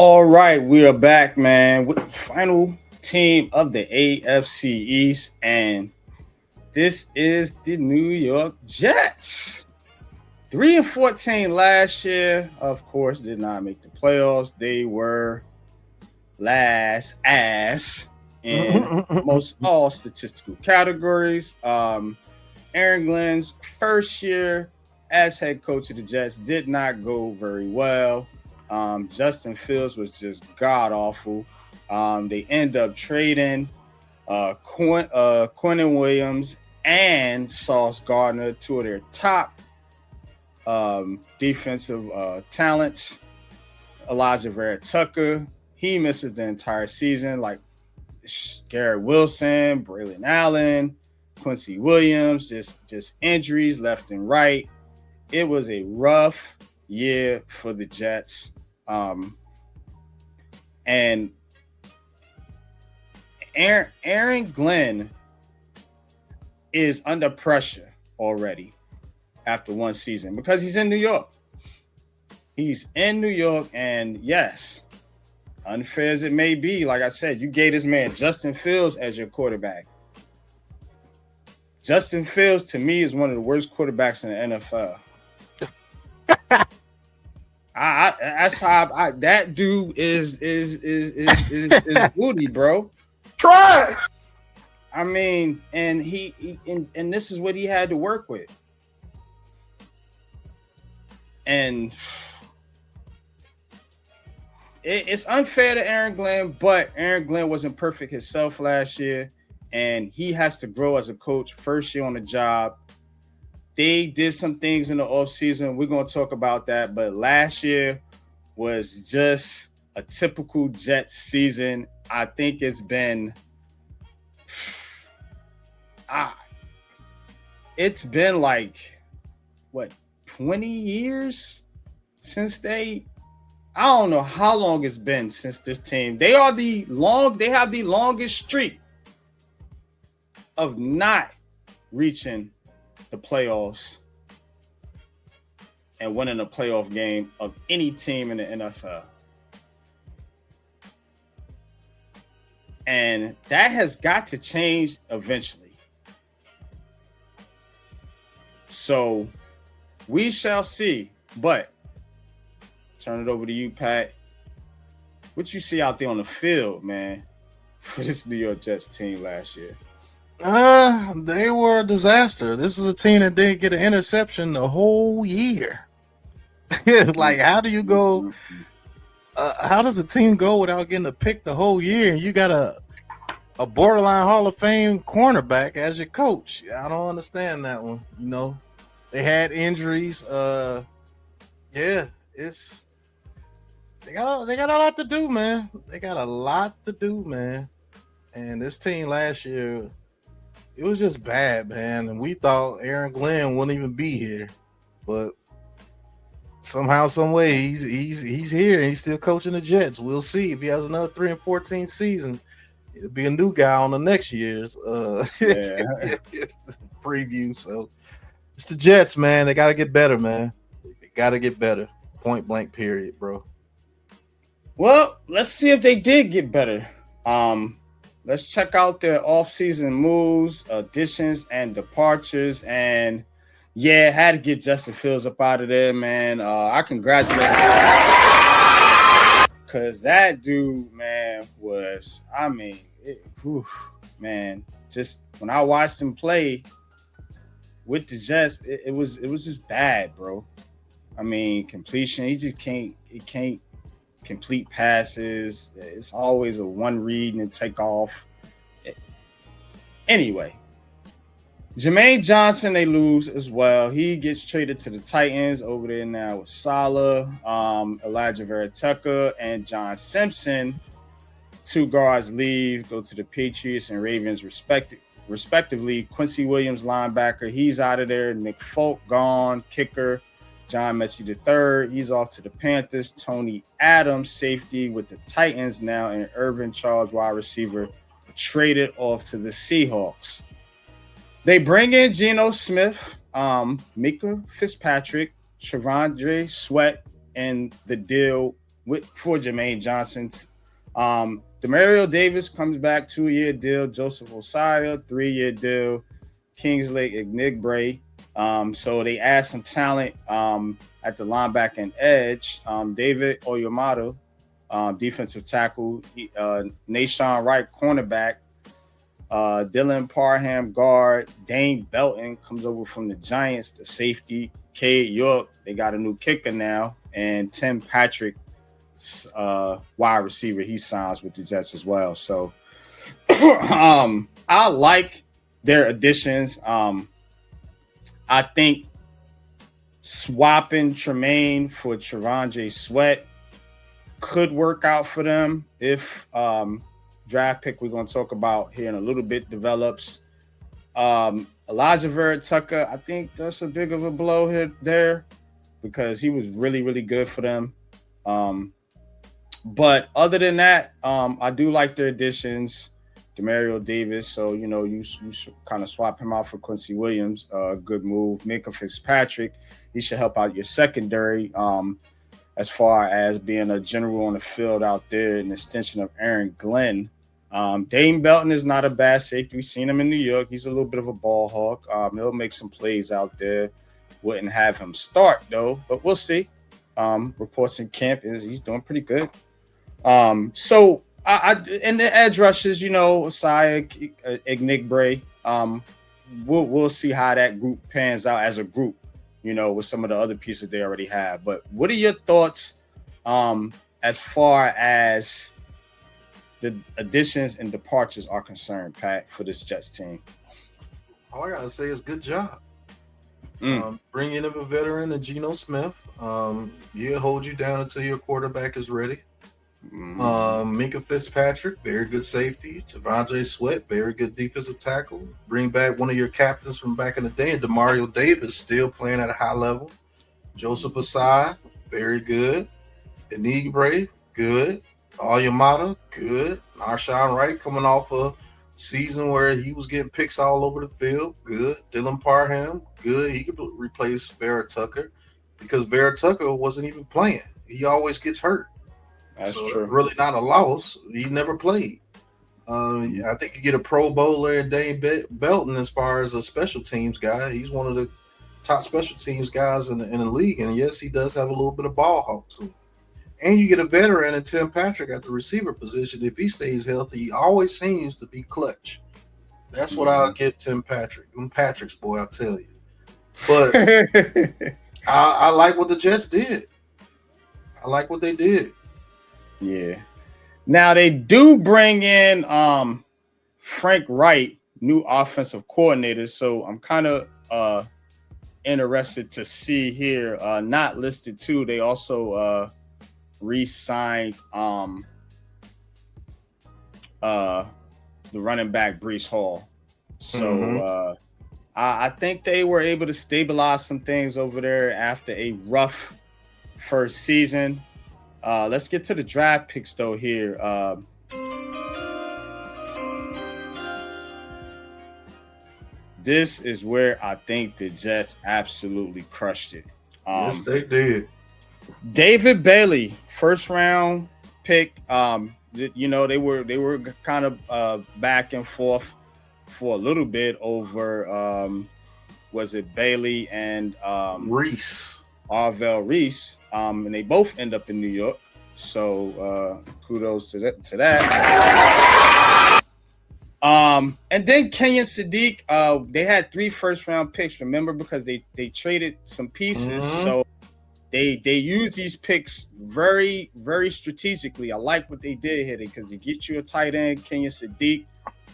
All right, we are back, man, with the final team of the AFC East, and this is the New York Jets. 3-14 last year, of course, did not make the playoffs. They were last ass in most all statistical categories. Aaron Glenn's first year as head coach of the Jets did not go very well. Justin Fields was just god awful. They end up trading Quentin Williams and Sauce Gardner, two of their top defensive talents. Elijah Vera Tucker, he misses the entire season. Like Garrett Wilson, Braylon Allen, Quincy Williams, just injuries left and right. It was a rough year for the Jets. And Aaron Glenn is under pressure already after one season because he's in New York. He's in New York, and yes, unfair as it may be, like I said, you gave this man Justin Fields as your quarterback. Justin Fields, to me, is one of the worst quarterbacks in the NFL. That's how that dude is booty, bro. Try. I mean, and and this is what he had to work with. And it's unfair to Aaron Glenn, but Aaron Glenn wasn't perfect himself last year, and he has to grow as a coach. First year on the job. They did some things in the offseason. We're going to talk about that. But last year was just a typical Jets season. I think it's been like, 20 years since I don't know how long it's been since this team. They have the longest streak of not reaching the playoffs and winning a playoff game of any team in the NFL. And that has got to change eventually. So we shall see. But turn it over to you, Pat. What you see out there on the field, man, for this New York Jets team last year? They were a disaster. This is a team that didn't get an interception the whole year. Like, how do you go? How does a team go without getting a pick the whole year? And you got a borderline Hall of Fame cornerback as your coach. I don't understand that one. You know, they had injuries. Yeah, they got a lot to do, man. They got a lot to do, man. And this team last year, it was just bad, man. And we thought Aaron Glenn wouldn't even be here, but somehow, some way, he's here and he's still coaching the Jets. We'll see if he has another 3-14 season. It'll be a new guy on the next year's preview. So it's the Jets, man. They got to get better, man. They got to get better. Point blank, period, bro. Well, let's see if they did get better. Let's check out their offseason moves, additions, and departures. And yeah, had to get Justin Fields up out of there, man. I congratulate him because that dude, man, was, man, just when I watched him play with the Jets, it was just bad, bro. I mean, completion, he can't complete passes. It's always a one read and take off. Anyway, Jermaine Johnson, they lose as well. He gets traded to the Titans over there now with Saleh, Elijah Vera Tucker, and John Simpson. Two guards leave, go to the Patriots and Ravens respectively. Quincy Williams, linebacker, he's out of there. Nick Folk gone, kicker. John Mechie III, he's off to the Panthers. Tony Adams, safety with the Titans now, and Irvin Charles, wide receiver, traded off to the Seahawks. They bring in Geno Smith, Mika Fitzpatrick, Trevondre Sweat, and the deal for Jermaine Johnson. Demario Davis comes back, 2-year deal. Joseph Osai, 3-year deal. Kingsley Ignigbray. So they add some talent at the linebacker and edge. David Oyamada, defensive tackle. Nashawn Wright, cornerback. Dylan Parham, guard. Dane Belton comes over from the Giants, the safety. Cade York, they got a new kicker now. And Tim Patrick, wide receiver, he signs with the Jets as well. So I like their additions. I think swapping Tremaine for Trevondre Sweat could work out for them if draft pick we're going to talk about here in a little bit develops. Elijah Vera-Tucker, I think that's a big of a blow there because he was really, really good for them. But other than that, I do like their additions. Demario Davis, so you kind of swap him out for Quincy Williams. Good move. Minka Fitzpatrick, he should help out your secondary as far as being a general on the field out there, an extension of Aaron Glenn. Dane Belton is not a bad safety. We've seen him in New York. He's a little bit of a ball hawk. He'll make some plays out there. Wouldn't have him start though, but we'll see. Reports in camp is he's doing pretty good. So I and the edge rushes, Osai, Ignigbray. We'll see how that group pans out as a group, with some of the other pieces they already have. But what are your thoughts as far as the additions and departures are concerned, Pat, for this Jets team? All I gotta say is good job. Bring in a veteran, Geno Smith. He'll hold you down until your quarterback is ready. Minka Fitzpatrick, very good safety. Trevondre Sweat, very good defensive tackle. Bring back one of your captains from back in the day, and Demario Davis, still playing at a high level. Joseph Osai, very good. Ignigbray, good. Oyamada, good. Nashawn Wright, coming off a season where he was getting picks all over the field, good. Dylan Parham, good. He could replace Vera-Tucker because Vera-Tucker wasn't even playing. He always gets hurt. That's so true. Really not a loss. He never played. I think you get a Pro Bowler in Dane Belton as far as a special teams guy. He's one of the top special teams guys in the league. And yes, he does have a little bit of ball hawk to him. And you get a veteran in Tim Patrick at the receiver position. If he stays healthy, he always seems to be clutch. That's what I'll give Tim Patrick. Tim Patrick's boy, I'll tell you. But I like what the Jets did. I like what they did. Yeah. Now they do bring in Frank Wright, new offensive coordinator. So I'm kind of interested to see here. Not listed too. They also re-signed the running back Breece Hall. So I think they were able to stabilize some things over there after a rough first season. Let's get to the draft picks though here. This is where I think the Jets absolutely crushed it. Yes, they did. David Bailey, first round pick. They were kind of back and forth for a little bit over was it Bailey and Reese. Arvell Reese, and they both end up in New York. So kudos to that. And then Kenyon Sadiq, they had 3 first-round picks, remember, because they traded some pieces. So they use these picks very, very strategically. I like what they did here because they get you a tight end, Kenyon Sadiq.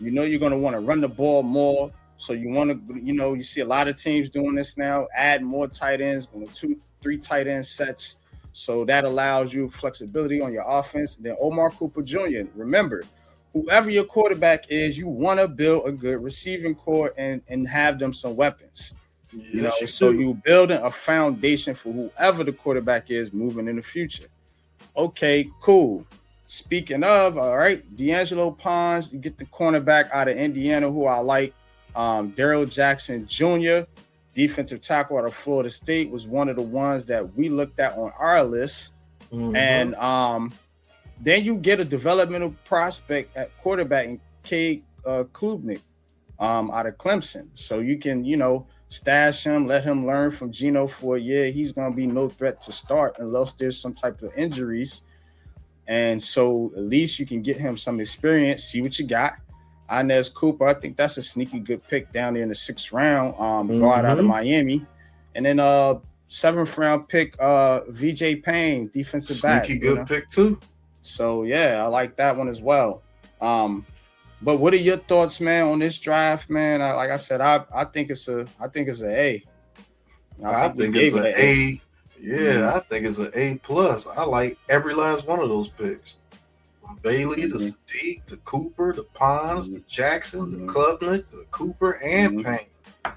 You're going to want to run the ball more. So you want to, you see a lot of teams doing this now, add more tight ends, going to 2-3 tight end sets. So that allows you flexibility on your offense. Then Omar Cooper Jr., remember, whoever your quarterback is, you want to build a good receiving core and have them some weapons. Yes, so you're building a foundation for whoever the quarterback is moving in the future. Okay, cool. Speaking of, all right, D'Angelo Pons, you get the cornerback out of Indiana, who I like. Daryl Jackson Jr., defensive tackle out of Florida State, was one of the ones that we looked at on our list. And then you get a developmental prospect at quarterback in Cade Klubnik out of Clemson. So you can, stash him, let him learn from Geno for a year. He's going to be no threat to start unless there's some type of injuries. And so at least you can get him some experience, see what you got. Inez Cooper, I think that's a sneaky good pick down there in the 6th round, guard out of Miami. And then 7th round pick, VJ Payne, defensive back. Sneaky good pick too. So yeah, I like that one as well. But what are your thoughts, man, on this draft, man? Like I said, I think it's an A. I think it's an A. Yeah, I think it's an A+. I like every last one of those picks. From Bailey, the Sadiq, the Cooper, the Pons, the Jackson, the Klubnik, the Cooper, and Payne.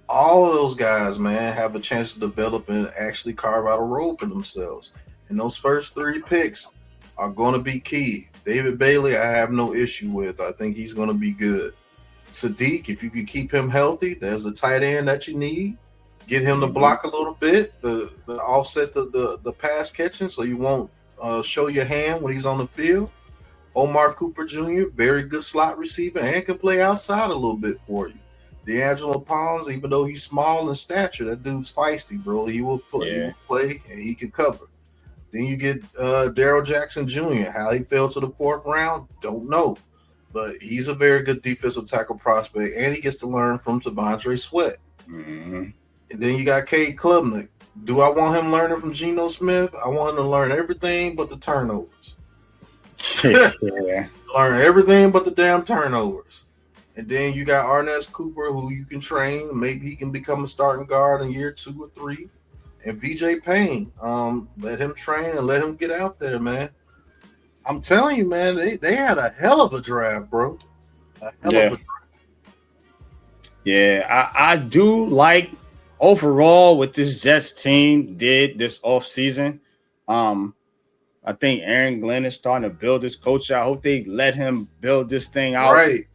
All of those guys, man, have a chance to develop and actually carve out a role for themselves. And those first 3 picks are going to be key. David Bailey, I have no issue with. I think he's going to be good. Sadiq, if you can keep him healthy, there's a tight end that you need. Get him to block a little bit, the offset the pass catching, so you won't show your hand when he's on the field. Omar Cooper Jr., very good slot receiver and can play outside a little bit for you. D'Angelo Pons, even though he's small in stature, that dude's feisty, bro. He will play, he will play, and he can cover. Then you get Darrell Jackson Jr. How he fell to the 4th round, don't know. But he's a very good defensive tackle prospect, and he gets to learn from T'Vondre Sweat. And then you got Cade Klubnik. Do I want him learning from Geno Smith? I want him to learn everything but the turnovers. Learn everything but the damn turnovers. And then you got Arnez Cooper, who you can train. Maybe he can become a starting guard in year 2 or 3. And VJ Payne, let him train and let him get out there, man. I'm telling you, man, they had a hell of a draft, bro. A hell of a draft. Yeah, I do like overall what this Jets team did this offseason. I think Aaron Glenn is starting to build this coach. I hope they let him build this thing out. Right.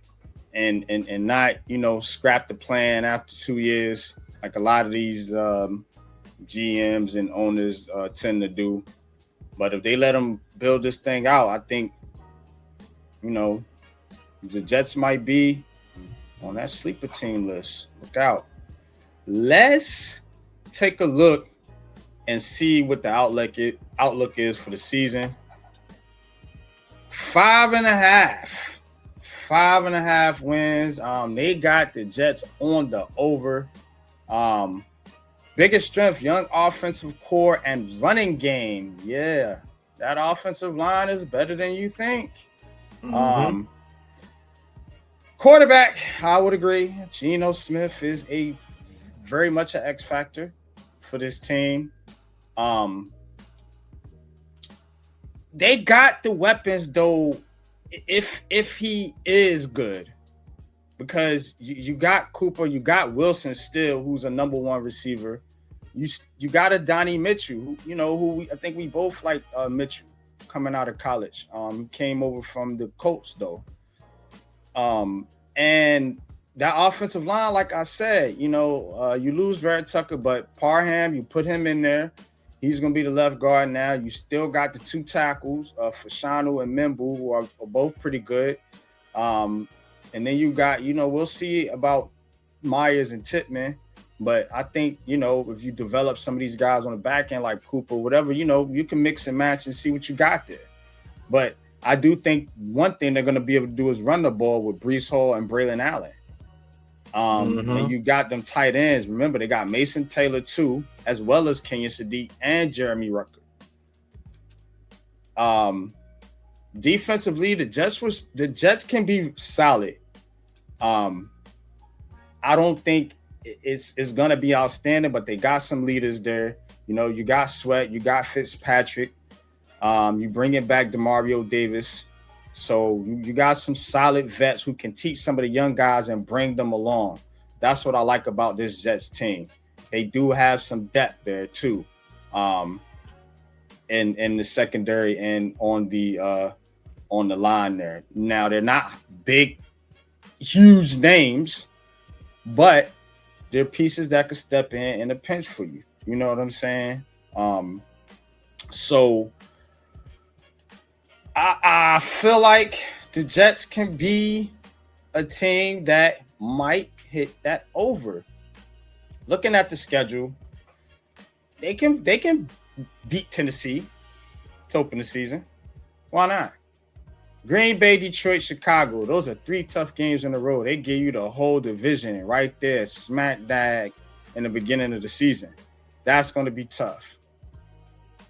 And not, scrap the plan after 2 years, like a lot of these GMs and owners tend to do. But if they let them build this thing out, I think, the Jets might be on that sleeper team list. Look out. Let's take a look and see what the outlook is for the season. 5.5. 5.5 wins. They got the Jets on the over. Biggest strength, young offensive core and running game. Yeah, that offensive line is better than you think. Quarterback, I would agree. Geno Smith is a very much an X factor for this team. They got the weapons though. If he is good, because you got Cooper, you got Wilson still, who's a number 1 receiver. You got a Donnie Mitchell, who I think we both like Mitchell coming out of college. He came over from the Colts though. And that offensive line, like I said, you lose Verrett Tucker, but Parham, you put him in there. He's going to be the left guard now. You still got the 2 tackles, Fashanu and Mimbu, who are both pretty good. And then you got, we'll see about Myers and Titman. But I think, if you develop some of these guys on the back end like Cooper, whatever, you can mix and match and see what you got there. But I do think one thing they're going to be able to do is run the ball with Breece Hall and Braylon Allen. And you got them tight ends. Remember, they got Mason Taylor too, as well as Kenyon Sadiq and Jeremy Rucker. Defensively, the Jets can be solid. I don't think it's gonna be outstanding, but they got some leaders there. You got Sweat, you got Fitzpatrick. You bring it back DeMario Davis. So you got some solid vets who can teach some of the young guys and bring them along. That's what I like about this Jets team. They do have some depth there too, in the secondary and on the line there. Now they're not big, huge names, but they're pieces that could step in a pinch for you. You know what I'm saying? So I feel like the Jets can be a team that might hit that over. Looking at the schedule, they can beat Tennessee to open the season. Why not? Green Bay, Detroit, Chicago. Those are 3 tough games in a row. They give you the whole division right there, smack dab in the beginning of the season. That's going to be tough.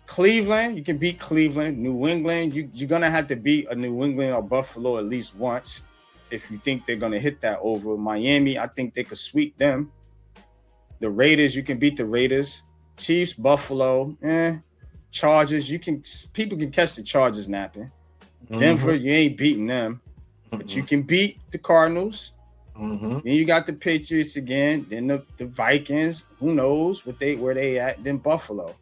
Cleveland, you can beat Cleveland. New England, you're going to have to beat a New England or Buffalo at least once if you think they're going to hit that over. Miami, I think they could sweep them. The Raiders, you can beat the Raiders. Chiefs, Buffalo, Chargers, people can catch the Chargers napping. Denver, you ain't beating them, but you can beat the Cardinals. Then you got the Patriots again. Then the Vikings. Who knows where they at? Then Buffalo.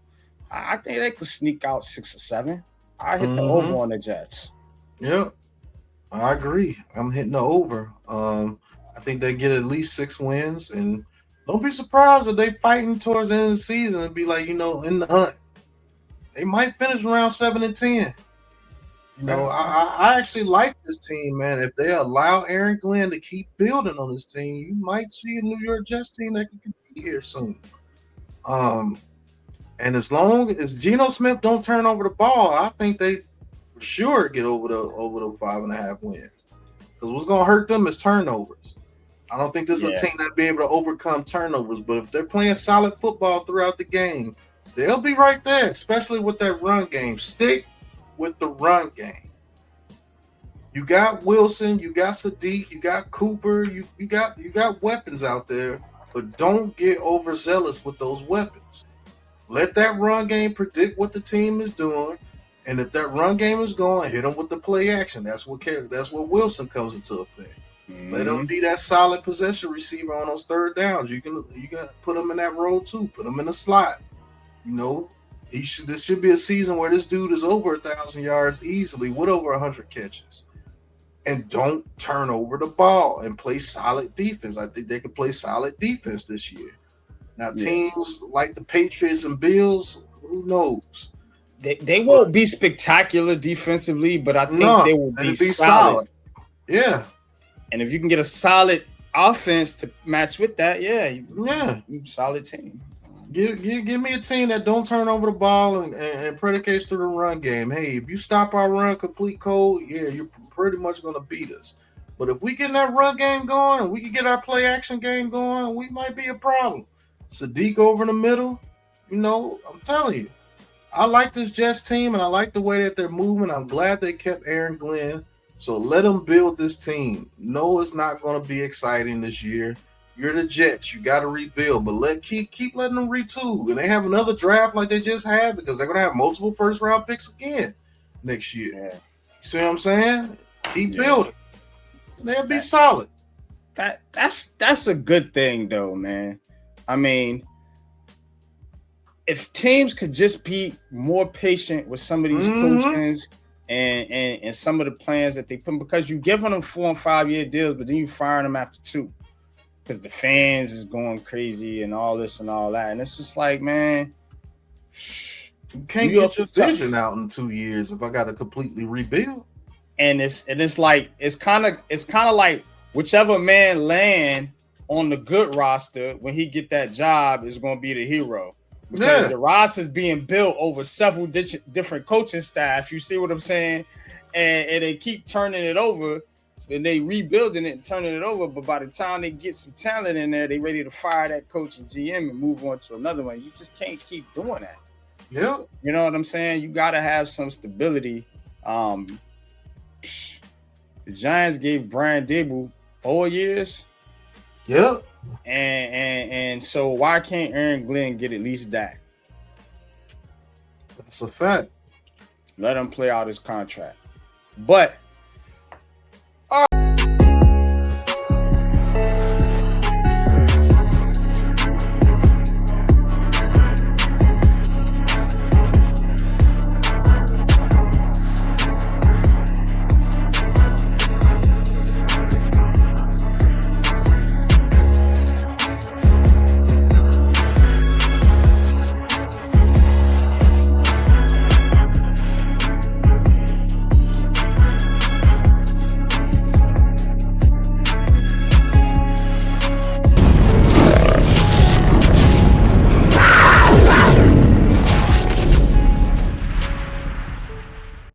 I think they could sneak out 6 or 7. I hit the over on the Jets. Yep, I agree. I'm hitting the over. I think they get at least 6 wins, and don't be surprised if they fighting towards the end of the season and be like, in the hunt. They might finish around 7-10. I actually like this team, man. If they allow Aaron Glenn to keep building on this team, you might see a New York Jets team that can compete here soon. And as long as Geno Smith don't turn over the ball, I think they for sure get over the 5.5 wins. Because what's gonna hurt them is turnovers. I don't think this is a team that be able to overcome turnovers. But if they're playing solid football throughout the game, they'll be right there, especially with that run game. Stick with the run game. You got Wilson, you got Sadiq, you got Cooper, you got weapons out there, but don't get overzealous with those weapons. Let that run game predict what the team is doing, and if that run game is going, hit them with the play action. That's what Wilson comes into effect. Let him be that solid possession receiver on those third downs. You can put him in that role too. Put him in the slot. This should be a season where this dude is over 1,000 yards easily with over 100 catches. And don't turn over the ball and play solid defense. I think they can play solid defense this year. Now, teams like the Patriots and Bills, who knows? They won't be spectacular defensively, but I think they will be solid. Yeah. And if you can get a solid offense to match with that, solid team. Give me a team that don't turn over the ball and predicates through the run game. Hey, if you stop our run complete cold, you're pretty much going to beat us. But if we get that run game going and we can get our play action game going, we might be a problem. Sadiq over in the middle, I'm telling you, I like this Jets team and I like the way that they're moving. I'm glad they kept Aaron Glenn. So let them build this team. No, it's not going to be exciting this year. You're the Jets. You got to rebuild, but keep letting them retool. And they have another draft like they just had because they're going to have multiple first-round picks again next year. Yeah. You see what I'm saying? Keep building. And they'll be solid. That's a good thing, though, man. I mean, if teams could just be more patient with some of these coaches and some of the plans that they put, because you're giving them 4 and 5 year deals, but then you firing them after 2. Because the fans is going crazy and all this and all that. And it's just like, man, you can't get your vision out in 2 years if I got to completely rebuild. And it's kind of like whichever man land on the good roster when he get that job is going to be the hero. Because the roster is being built over several different coaching staffs. You see what I'm saying? And they keep turning it over. And they rebuilding it and turning it over, but by the time they get some talent in there, they ready to fire that coach and GM and move on to another one. You just can't keep doing that. Yeah. You know what I'm saying? You got to have some stability. The Giants gave Brian Dable 4 years. Yeah. And so why can't Aaron Glenn get at least that? That's a fact. Let him play out his contract. But